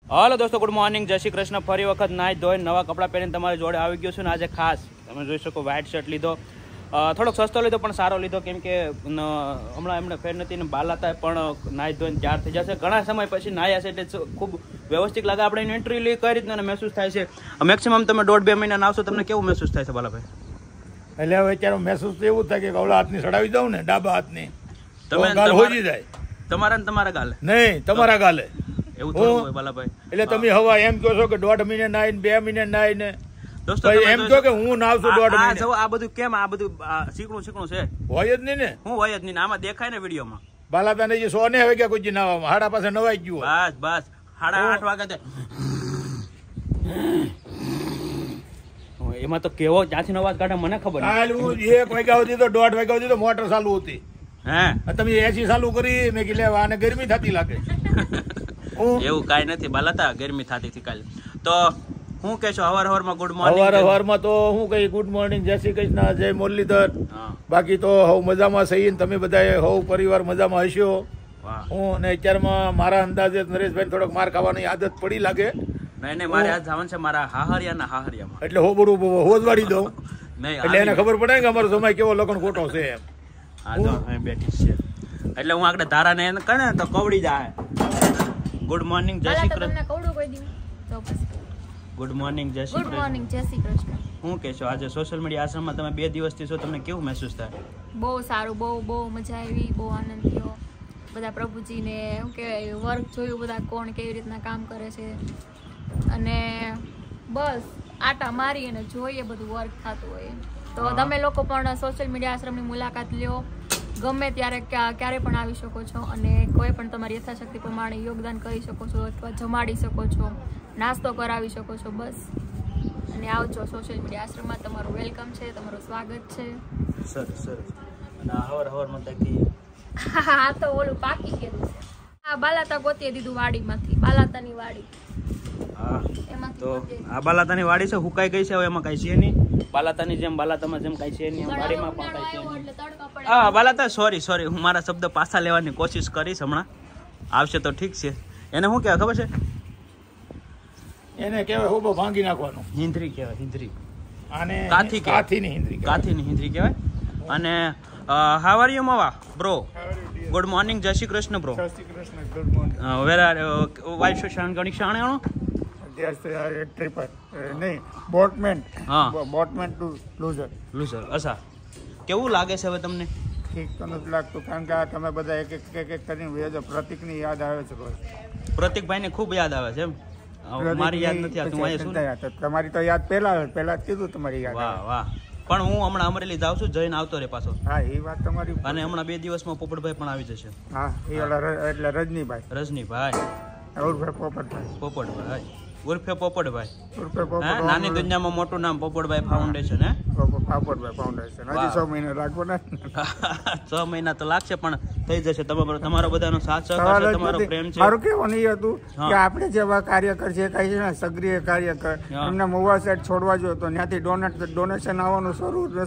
હાલો દોસ્તો, good morning, જય શ્રી કૃષ્ણ. ફરી વખત નાઈ ધોઈ નવા કપડાં પહેરીને તમારી જોડે આવી ગયો છું ને આજે ખાસ તમે જોઈ શકો વ્હાઇટ શર્ટ લીધો. થોડોક સસ્તો લીધો પણ સારો લીધો, કેમ કે હમણાં એમને ફેર નથી ને બાલ હતા પણ નાઈ ધોઈને તૈયાર થઈ જશે. ઘણા સમય પછી નાહ્યા છે એટલે ખૂબ વ્યવસ્થિત લાગે. આપણે એની એન્ટ્રી લઈ કઈ રીતના મહેસૂસ થાય છે? મેક્સિમમ તમે 1.5-2 મહિના આવશો, તમને કેવું મહેસૂસ થાય છે બાલાભાઈ? એટલે હવે અત્યારે મહેસૂસ તો એવું થાય કે ઓલા હાથની સડાવી દઉં ને, ડાબા હાથની, તમે ગાલ હોજી જાય. તમારા ને તમારા ગાલે નહીં, તમારા ગાલે એવું થોડું હોય બાલાભાઈ. એટલે તમે હવા એમ કહો છો કે 1.5 મહિને નાઈને 2 મહિને નાઈને દોસ્તો એમ કહો કે હું નાવશું 1.5 મહિને. આ બધું કેમ આ બધું શીકણું છે? હોય જ નહીં ને. હું હોય જ નહીં, આમાં દેખાય ને વિડીયોમાં. બાલાતાને જે 100 ને હવે ગયા કોઈ નાવામાં હાડા પાસે નવાઈ ગયું. બસ 8:30 વાગે એમાં તો કેવો ક્યાંથી અવાજ કાઢે મને ખબર નહીં. 1 વાગ્યા સુધી તો 1:30 વાગ્યા સુધી તો મોટર ચાલુ હતી. હે તમે એસી ચાલુ કરી? મેં કીધું આને ગરમી થતી લાગે. એવું કાંઈ નથી બાલાતા, ગરમી થતી હતી કાલે. તો હું કહેશો હવારમાં ગુડ મોર્નિંગ? હવારમાં તો હું કઈ ગુડ મોર્નિંગ, જય શ્રી કૃષ્ણ, જય મુરલીધર. બાકી તો હવ મજામાં સહી ને તમે બધા હવ પરિવાર મજામાં હશો. હું ને અત્યારમાં મારા અંદાજે નરેશભાઈ થોડોક માર ખાવાની આદત પડી લાગે. નહીં મારે આજ જવાનું છે મારા હાહરિયામાં, એટલે હોબડું હોજવાડી દઉં એટલે એને ખબર પડે કે અમારો સમય કેવો લોકોનો ખોટો છે એમ. બેઠી છે એટલે હું આગળ ધારાને એને કરે તો કવડી જાય. ગુડ મોર્નિંગ, જય શ્રી કૃષ્ણ. ગુડ મોર્નિંગ, જય શ્રી કૃષ્ણ. હું કહેશો આજે સોશિયલ મીડિયા આશ્રમમાં તમે 2 દિવસથી છો, તમને કેવું મહેસૂસ થાય? બહુ સારું, બહુ મજા આવી, બહુ આનંદ થયો. બધા પ્રભુજીને શું કહેવાય વર્ક જોયું, બધા કોણ કેવી રીતના કામ કરે છે, અને બસ આટા મારી અને જોઈએ બધું વર્ક થતું હોય. તો તમે લોકો પણ સોશિયલ મીડિયા આશ્રમની મુલાકાત લ્યો, ગમે ત્યારે ક્યારે પણ આવી શકો છો, અને કોઈ પણ તમારી યથાશક્તિ પ્રમાણે યોગદાન કરી શકો છો, અથવા જમાડી શકો છો, નાસ્તો કરાવી શકો છો. બસ અને આવજો સોશિયલ મીડિયા આશ્રમમાં, તમારું વેલકમ છે, તમારું સ્વાગત છે. સરસ. અને હવારમાં તકી હા તો ઓલું પાકી ગયું છે. આ બાલાતા ગોતી દીધું વાડીમાંથી, બાલાતાની વાડી. તો આ બાલાતાની વાડી છે, હુકાઈ ગઈ છે, હવે એમાં કઈ છે નહીં. બાલાતાની જેમ બાલાતામાં જેમ કઈ છે નહીં, વાડીમાં પણ કઈ છે નહીં. હા બાલાતા, સોરી, હું મારા શબ્દ પાછા લેવાની કોશિશ કરીશ. હમણાં આવશે તો ઠીક છે. એને શું કહેવાય ખબર છે? એને કહેવાય હોબો ભાંગી નાખવાનું. હિંદરી કહેવાય, હિંદરી. આને કાથીની હિંદરી કહેવાય. અને હાવ આર યુ માવા બ્રો? ગુડ મોર્નિંગ, જય શ્રી કૃષ્ણ બ્રો. જય Shri Krishna, good morning. Where are wife શશાન ગણેશ આણો? Boatman to loser. અચ્છા, કેવું લાગે છે હવે તમને? ઠીક તો નથી લાગતું, કારણ કે આ તમે બધા એક કરીને વેજો પ્રતિકની યાદ આવે છે રોજ. પ્રતિકભાઈને ખૂબ યાદ આવે છે એમ? મારી યાદ નથી આવતી. તમારી તો યાદ પહેલા જ કીધું તમારી યાદ. વાહ. પણ હું હમણાં અમરેલી જાઉં છું, જઈને આવતો રે પાછો. હા એ વાત તમારી. અને હમણાં 2 દિવસમાં પોપટભાઈ પણ આવી જશે. હા એટલે રજનીભાઈ ઉર્ફે પોપટભાઈ ઉર્ફે પોપટભાઈ. નાની દુનિયામાં મોટું નામ પોપટભાઈ ફાઉન્ડેશન. હજી 6 મહિના લાગવો ને. 6 મહિના તો લાગશે પણ થઈ જશે. તમારો બધાનો સાથ સહકાર છે, તમારો પ્રેમ છે. મારું કહેવાનું એ હતું કે આપણે જેવા કાર્યકર છે, કઈ છે ને સક્રિય કાર્યકર, એમને મોવા સાઈડ છોડવા જોઈએ તો ત્યાંથી ડોનેશન આવવાનું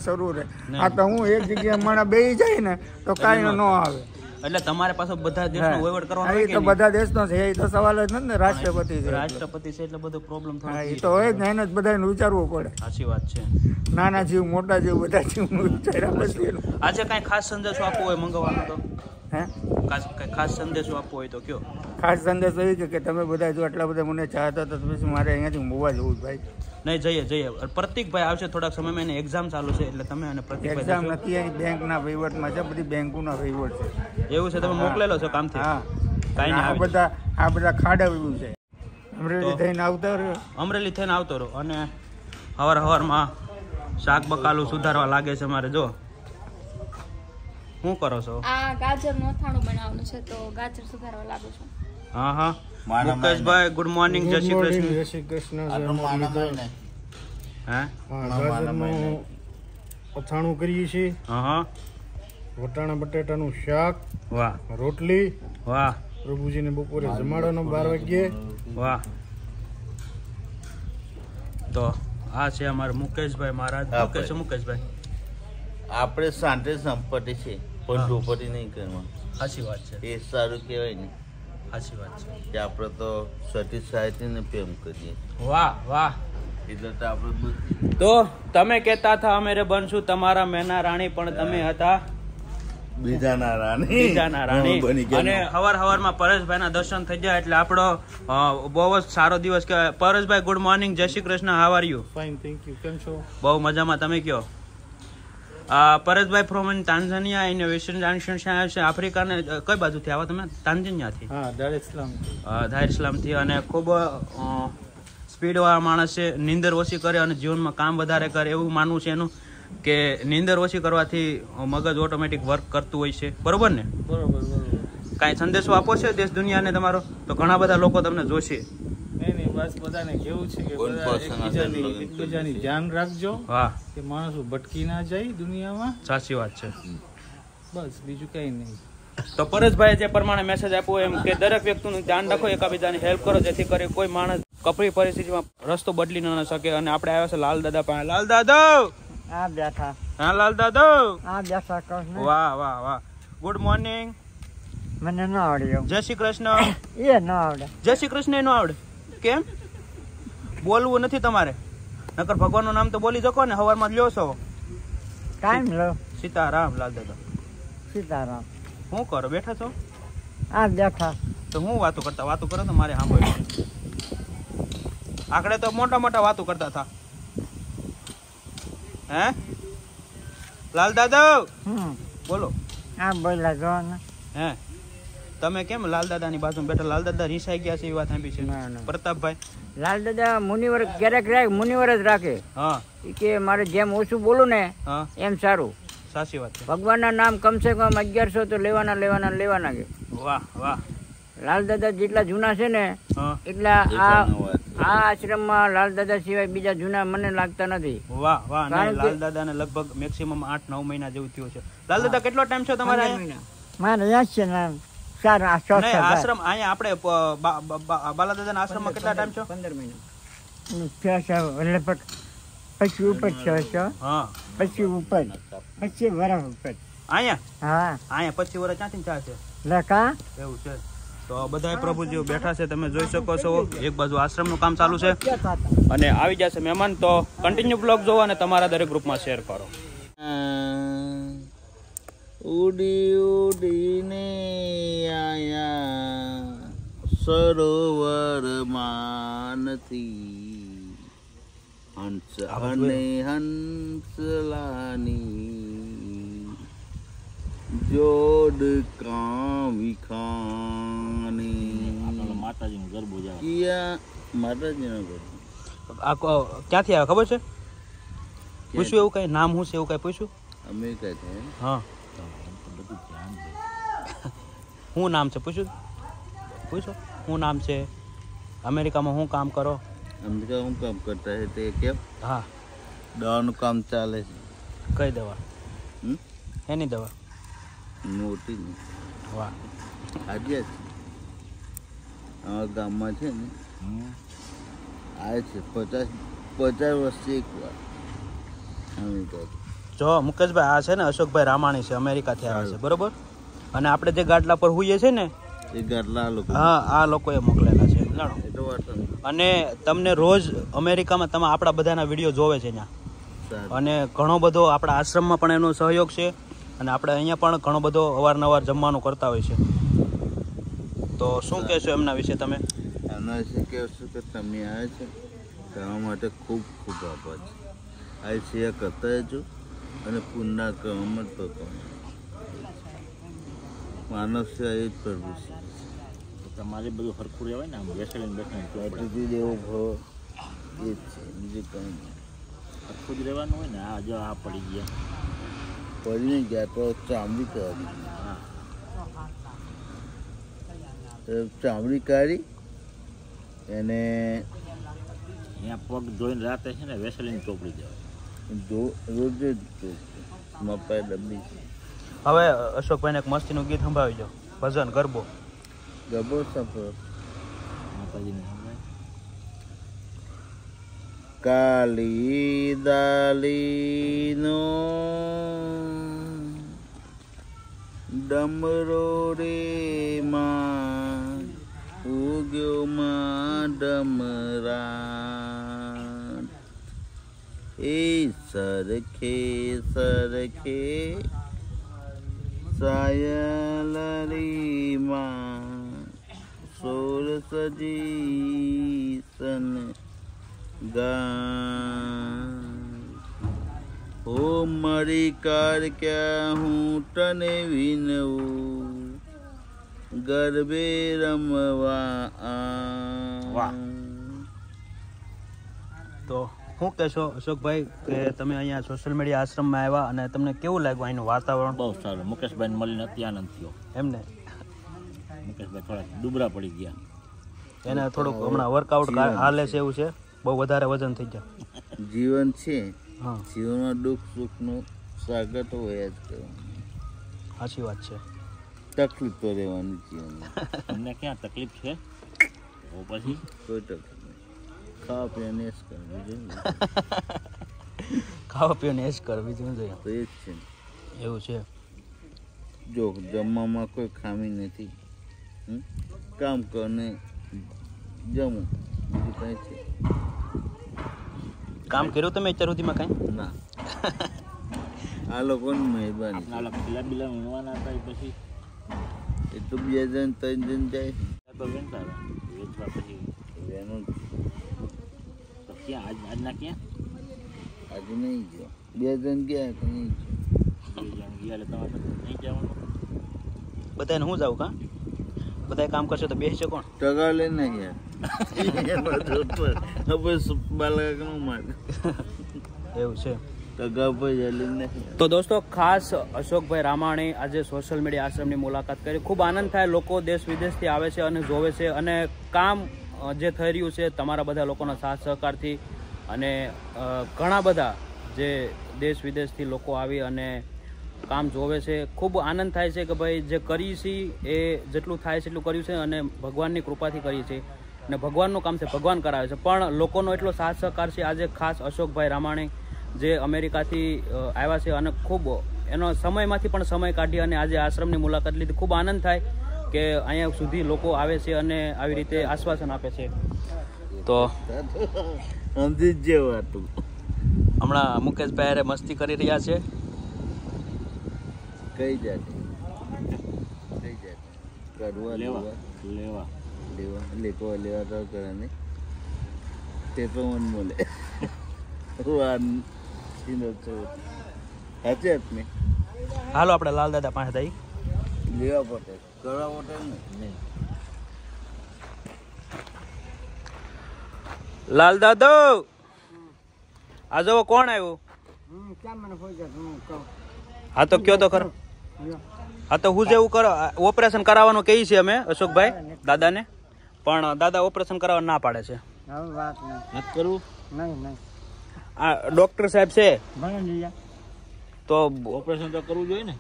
શરૂ રહે. આ તો હું એક જગ્યાએ માણા બેસી જાય ને તો કાંઈ ન આવે. એટલે તમારે પાછો બધા દેશનો વહીવટ કરવાનો છે. તો બધા દેશનો છે, એ તો સવાલ જ નથી ને. રાષ્ટ્રપતિ છે એટલે બધો પ્રોબ્લેમ થાય. એ તો હોય જ ને, એને જ બધાને વિચારવું પડે. સાચી વાત છે. નાના જીવ, મોટા જીવ, બધા જીવનું વિચાર્યા પછી. આજે કઈ ખાસ સંદેશો આપવો હોય મંગવાનો તો? ખાસ સંદેશો આપવો હોય તો કયો? ખાસ સંદેશો એ છે કે તમે બધા જો આટલા બધા મને ચાહતા તો પછી મારે અહીંયાથી મોવા જવું ભાઈ. નહીં, જઈએ. પ્રતિકભાઈ આવશે થોડાક સમયમાં, એને એક્ઝામ ચાલુ છે એટલે તમે અને પ્રતિકભાઈ. એક્ઝામ નથી, અહીં બેંકના વહીવટમાં છે, બધી બેંકોના વહીવટ છે. એવું છે? તમે મોકલેલો છો કામથી? હા. કાંઈ નહીં, આ બધા ખાડાવ્યું છે. અમરેલી થઈને આવતો રહો. અને હવારમાં શાક બકાલું સુધારવા લાગે છે મારે. જો શું કરો છો? આ ગાજરનું અથાણું બનાવવાનું છે, તો ગાજર સુધારવા લાગુ છું. હા. મુકેશભાઈ ગુડ મોર્નિંગ, જય શ્રી કૃષ્ણ. જય શ્રી કૃષ્ણ. અથાણું કરીએ છીએ. વટાણા બટેટાનું શાક. વાહ. રોટલી. વાહ. પ્રભુજીને બપોરે જમાડવાનો 12 વાગ્યે. વાહ. તો આ છે અમારા મુકેશભાઈ મહારાજ. મુકેશભાઈ આપણે શાંતિ સંપત્તિ છે, પણ ધોપટી નહીં કરવા. સાચી વાત છે. એ સારું કહેવાય ને. સાચી વાત છે કે આપણે તો સતી સાહિત્યને પ્રેમ કરીએ. વાહ વાહ. એટલે તો આપણે તો તમે કહેતા હતા અમે રે બનશું તમારા મેના રાણી, પણ તમે હતા બીજાના રાણી બની ગયા. અને હવારમાં પરેશભાઈના દર્શન થઈ જાય એટલે આપણો બહુ જ સારો દિવસ કહેવાય. પરેશભાઈ ગુડ મોર્નિંગ, જય શ્રી કૃષ્ણ, હાવ are you? Fine, thank you. કેમ છો? બહુ મજામાં, તમે કયો? પરેશભાઈ from Tanzania in western Africa ને કઈ બાજુથી આવો તમે? તાન્ઝાનિયાથી? હા, દાર ઇસ્લામથી. અને ખૂબ સ્પીડ વાળા માણસ છે, નીંદર ઓછી કરે અને જીવનમાં કામ વધારે કરે એવું માનવું છે એનું, કે નીંદર ઓછી કરવાથી મગજ ઓટોમેટિક વર્ક કરતું હોય છે, બરોબર ને? બરોબર. કાંઈ સંદેશો આપો છે દેશ દુનિયાને તમારો? તો ઘણા બધા લોકો તમને જોશે. નહીં, બસ બધાને કેવું છે કે એકબીજાની ધ્યાન રાખજો. વાહ, કે માણસો ભટકી ના જાય દુનિયામાં. સાચી વાત છે. બસ બીજું કઈ નહીં. તો પરેશભાઈ જે પ્રમાણે મેસેજ આપ્યો એમ કે દરેક વ્યક્તિનું ધ્યાન રાખો, એકબીજાની હેલ્પ કરો, જેથી કરી કોઈ માણસ કપરી પરિસ્થિતિમાં રસ્તો બદલી ન શકે. અને આપણે આવ્યા છે લાલ દાદા પાસે. લાલ દાદા આ બેઠા. હા લાલ દાદા, આ બેઠા કહો ને. વાહ વાહ વાહ. Good morning. મને ન આવડ્યો. જય શ્રી કૃષ્ણ. એ ન આવડે. જય શ્રી કૃષ્ણ એ ન આવડે? કેમ? બોલવું નથી તમારે? નકર ભગવાનનું નામ તો બોલી શકો ને, હવારમાં જ લ્યો છો. ટાઈમ લો. સીતારામ. લાલ દાદા સીતારામ. શું કરો? બેઠા છો? આ બેઠા. તો હું વાતો કરો તો મારે સાંભળ્યું. આકડે તો મોટા વાતો કરતા હતા. હે લાલ દાદા બોલો. આ બોલા જો ને. હે તમે કેમ લાલ દાદાની બાજુ બેઠા? લાલ દાદા રીસાઈ ગયા છે એવી વાત સાંભળી છે. ના. પ્રતાપભાઈ લાલ દાદા મુનિવર ક્યારેક મુનિવર જ રાખે. હા કે મારે જેમ ઓછું બોલું ને હા એમ સારું. સાચી વાત છે. ભગવાનના નામ કમસે કમ 1100 તો લેવાના કે. વાહ વાહ. લાલ દાદા જેટલા જૂના છે ને હા એટલા આ આશ્રમમાં લાલ દાદા સિવાય બીજા જૂના મને લાગતા નથી. વાહ વાહ. કારણ કે લાલ દાદાને લગભગ મેક્સિમમ 8-9 મહિના જેવું થયું છે. લાલ દાદા કેટલો ટાઈમ છે તમારે? મારે યાદ છે ને આશ્રમ અહીંયા આપણે બાલા દાદાના આશ્રમમાં કેટલા ટાઈમ છે? 15 મહિના. પછી ઉપર છે. હા પછી ઉપર. પછી વરસ ઉપર. અહીંયા હા અહીંયા 25 વર્ષ ક્યાંથી થયા છે? લકા એવું છે. તો બધા પ્રભુજીઓ બેઠા છે, તમે જોઈ શકો છો. એક બાજુ આશ્રમનું કામ ચાલુ છે અને આવી જશે મહેમાન. તો કન્ટિન્યુ બ્લોગ જોવો અને તમારા દરેક ગ્રુપમાં શેર કરો. ઉડી ઉડીને આયા સરોવરમાં નથી, હંસ અને હંસલાની જોડ કાવિખાની. માતાજીનો ગરબો માતાજીનો ગરબો. આ ક્યાંથી આવે ખબર છે? પૂછ્યું એવું કઈ નામ શું છે એવું કઈ પૂછ્યું? અમેરિકા છે. હા શું નામ છે પૂછો? શું નામ છે? અમેરિકામાં શું કામ કરો? અમેરિકા શું કામ કરતા છે તે કેમ? હા દવાનું કામ ચાલે છે. કઈ દવા? એની દવા મોટી ને. વાહ. આજે અમારા ગામમાં છે ને આવે છે 50 વર્ષથી એક વાર અમેરિકા. જો મુકેશભાઈ, આ છે ને અશોકભાઈ રામાણી છે, અમેરિકાથી આવ્યા છે, બરોબર? અને આપણે જે ગાટલા પર હોઈએ છે ને એ ગાટલા લોકો, હા આ લોકોએ મોકલેલા છે. એટલો વાત અને તમને રોજ અમેરિકામાં તમે આપણા બધાના વિડીયો જોવે છે ત્યાં. અને ઘણો બધો આપણા આશ્રમમાં પણ એનો સહયોગ છે અને આપણે અહીંયા પણ ઘણો બધો અવારનવાર જમવાનું કરતા હોય છે. તો શું કહેશો એમના વિશે તમે? એમના વિશે કહેશું કે તમે આવ્યા છો તમારા માટે ખૂબ ખૂબ આભાર છે. આ સેવા કરતા રહેજો અને પુણ્ય કર્મમાં જ ભગવાન. માનવ સેવા એ જ પ્રભુ છે. તમારે બધું સરખું રહેવાય ને, આમ બેસાડીને અતિથિ દેવો ભવ એ જ છે, બીજું કંઈ નહીં. સરખું જ રહેવાનું હોય ને. આ જો આ પડી ગયા, પડીને ગયા તો ચામડી કાઢી, ચામડી કાઢી એને અહીંયા પગ ધોઈને રાતે છે ને વેસલીને ચોપડી દેવાય. રોજ જ મપાય ડબ્બી. હવે અશોકભાઈને એક મસ્તીનું ગીત સંભળાવી દો, ભજન ગરબો. ગરબો સંભળાવ. માતાજીને સંભળાય. કાલી દાલીનો ડમરો રે માં વાગ્યો માં ડમરા એ સરખે સરખે સાયલરી માં સોર સજી સન ગા ઓ મારી કાર ક્યાં હું તને વિનવું ગરબે રમવા તો શું કહેશો અશોકભાઈ કે તમે અહીંયા સોશિયલ મીડિયા આશ્રમમાં આવ્યા અને તમને કેવું લાગ્યું અહીંનું વાતાવરણ? બહુ સારું. મુકેશભાઈને મળીને અતિ આનંદ થયો. એમને મુકેશભાઈ થોડાક ડુબરા પડી ગયા. એને થોડુંક હમણાં વર્કઆઉટ હાલે છે એવું છે, બહુ વધારે વજન થઈ જાય. જીવન છે, હા જીવનમાં દુઃખ સુખનું સ્વાગત હોય જ કરવાનું. સાચી વાત છે. તકલીફ તો રહેવાની જીવનમાં. તમને ક્યાં તકલીફ છે? તો પછી કોઈ તકલીફ નહીં. ખાવા પીવાને જ કરવું જોઈએ. ખાવા પીવાને એ જ કર, બીજું જોઈએ તો એ જ છે ને. એવું છે. જો જમવામાં કોઈ ખામી નથી. કામ કરને જમું, બીજું કંઈ છે કામ કર્યું તમે અત્યાર સુધીમાં કાંઈ? ના. આ લોકોની મહેરબાની. આપણા પેલા બિલા વીણવાના હતા એ પછી એ તો 2 જણ 3 જણ જાય તો વીણતા હતા. વેચવા પછી એનું તો ક્યાં આજના ક્યાં આજે નહીં ગયો. 2 જણ ગયા તો નહીં ગયો. 2 જણ ગયા એટલે તમારે નહીં જવાનું. બધાને હું જાઉં કાં? બધા કામ કરશે તો બેસશે કોણ? ટકા લે ને યાર. હવે બાલકનું મારે એવું છે. ટકા પર જલી નહીં. તો દોસ્તો, ખાસ અશોકભાઈ રામાણી આજે સોશિયલ મીડિયા આશ્રમની મુલાકાત કરી. ખૂબ આનંદ થાય. લોકો દેશ વિદેશથી આવે છે અને જોવે છે, અને કામ જે થઈ રહ્યું છે તમારા બધા લોકોના સાથ સહકારથી, અને ઘણા બધા જે દેશ વિદેશથી લોકો આવી અને કામ જોવે છે. ખૂબ આનંદ થાય છે કે ભાઈ જે કરીએ છીએ એ જેટલું થાય છે એટલું કર્યું છે, અને ભગવાનની કૃપાથી કરીએ છીએ, અને ભગવાનનું કામ છે, ભગવાન કરાવે છે. પણ લોકોનો એટલો સાથ સહકાર છે. આજે ખાસ અશોકભાઈ રામાણી જે અમેરિકાથી આવ્યા છે અને ખૂબ એનો સમયમાંથી પણ સમય કાઢી અને આજે આશ્રમની મુલાકાત લીધી. ખૂબ આનંદ થાય કે અહીંયા સુધી લોકો આવે છે અને આવી રીતે આશ્વાસન આપે છે. તો સમજી જ જેવું હતું. હમણાં મુકેશભાઈ અરે મસ્તી કરી રહ્યા છે. કઈ જાતે કઈ જાતે કરવા લેવા લેવા લેવા લેવા લેવા તો કરે ને તે તો મન બોલે વાન સીનો છો સાચે જ ને. હાલો આપણે લાલ દાદા પાસે થઈ લેવા પડે કરવા પડે ને નહીં. લાલ દાદો આ જો કોણ આવ્યું? હા તો કયો તો ખરો. હા તો હું જેવું કરો ઓપરેશન કરાવવાનું કહીએ છીએ અમે અશોકભાઈ દાદાને, પણ દાદા ઓપરેશન કરાવવા ના પાડે છે. નથી કરવું. આ ડોક્ટર સાહેબ છે તો ઓપરેશન તો કરવું જોઈએ ને.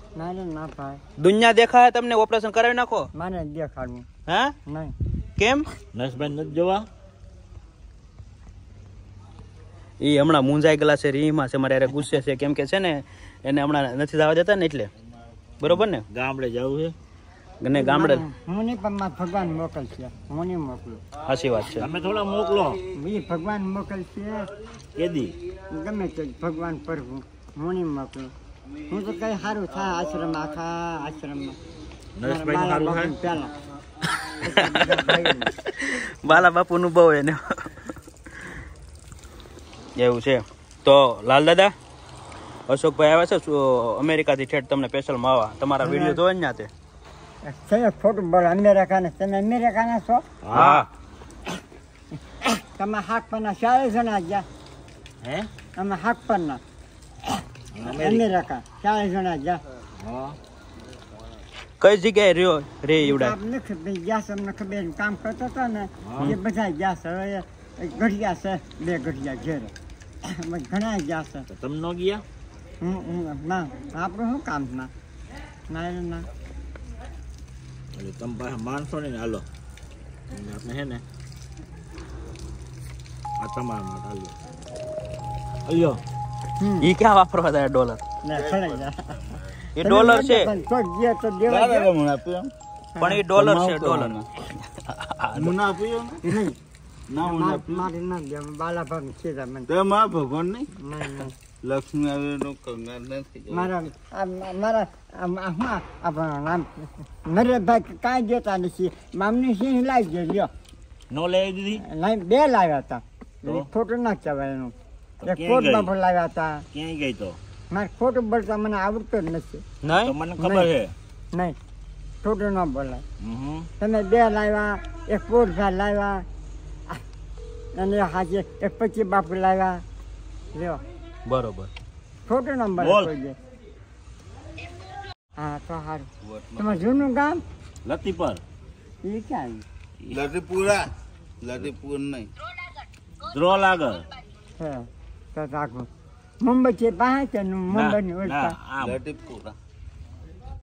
દુનિયા દેખાય તમને ઓપરેશન કરાવી નાખો. મારે દેખાડવું હા નહીં. કેમ? નસભાઈ નથી જોવા. એ હમણાં મૂંઝાઈ ગયેલા છે, રીમાં છે, મારે ગુસ્સે છે, કેમ કે છે ને એને હમણાં નથી જવા દેતા ને એટલે. બરોબર ને? ગામડે જવું છે ને ગામડે હું નહીં, પણ મારે ભગવાન મોકલશે. હું નહીં મોકલું. સાચી વાત છે. તમે થોડા મોકલો. એ ભગવાન મોકલશે. કેદી ગમે તે ભગવાન પ્રભુ. હું નહીં મોકલું. હું તો કઈ સારું થાય આશ્રમ, આખા આશ્રમમાં નરેશભાઈ સારું થાય પેલા બાલા બાપુ નું બહુ એને એવું છે. તો લાલ દાદા અશોકભાઈ આવે છે અમેરિકાથી ઠેઠ તમને સ્પેશિયલ માવા તમારા વિડીયો જોવે ને તે છે ખોટું બોલ. અમેરિકાના તમે અમેરિકાના છો? હા. તમે હાક પરના 40 જણા ગયા. હે અમે હાક પરના અમેરિકા 40 જણા ગયા. હા કઈ જગ્યાએ રહ્યો રે એવડા? આપ નથી ગયા છે, અમને ખબર કામ કરતો હતો ને એ બધા ગયા છે. હવે ગઢિયા છે, 2 ગઢિયા ઘેરે ઘણા ગયા છે. તો તમે ન ગયા? ના આપણું શું કામ ના ના એટલે તમે પાસે માનશો ને હાલો આપણે હે ને આ તમારા માટે હાલ્યો હાલ્યો. ઈ ક્યાં વાપરવા થાય ડોલર? ના ખડાઈ જા. એ ડોલર છે તો જે તો દેવા દાદા મને આપ્યું એમ. પણ એ ડોલર છે, ડોલર. મુના પીયો ને નહીં ના મુના પીયો મારે ના દે બાલાભાગ છે મને તે માં ભગવાન નહીં નહીં લક્ષ્મી આવે નો કંગાર નથી મારા મારા આપણું નામ નરેશભાઈ કાંઈ દેતા નથી મામની સિંહ લાવી દે લ્યો નો લઈ દીધી લાઈ 2 લાવ્યા હતા ખોટું ના કહેવાય એનું એક કોટમાં પણ લાવ્યા હતા ક્યાંય ગઈ તો મારે ખોટું બોલતા મને આવડતું જ નથી તો મને ખબર છે નહીં ખોટું ન બોલાય હમ. તમે 2 લાવ્યા એક પોટભા લાવ્યા અને હાજે એક પછી બાપુ લાવ્યા લ્યો બરોબર ખોટું ન બોલ. બોલાય કોઈ દે. હા તો સારું તમારું જૂનું ગામ લતીપર એ ક્યાં લટીપુર નહીં દ્રોલ આગળ છે તો રાખું મુંબઈ છે પાસે છે મુંબઈની ઓળખા આમ લટીપુરા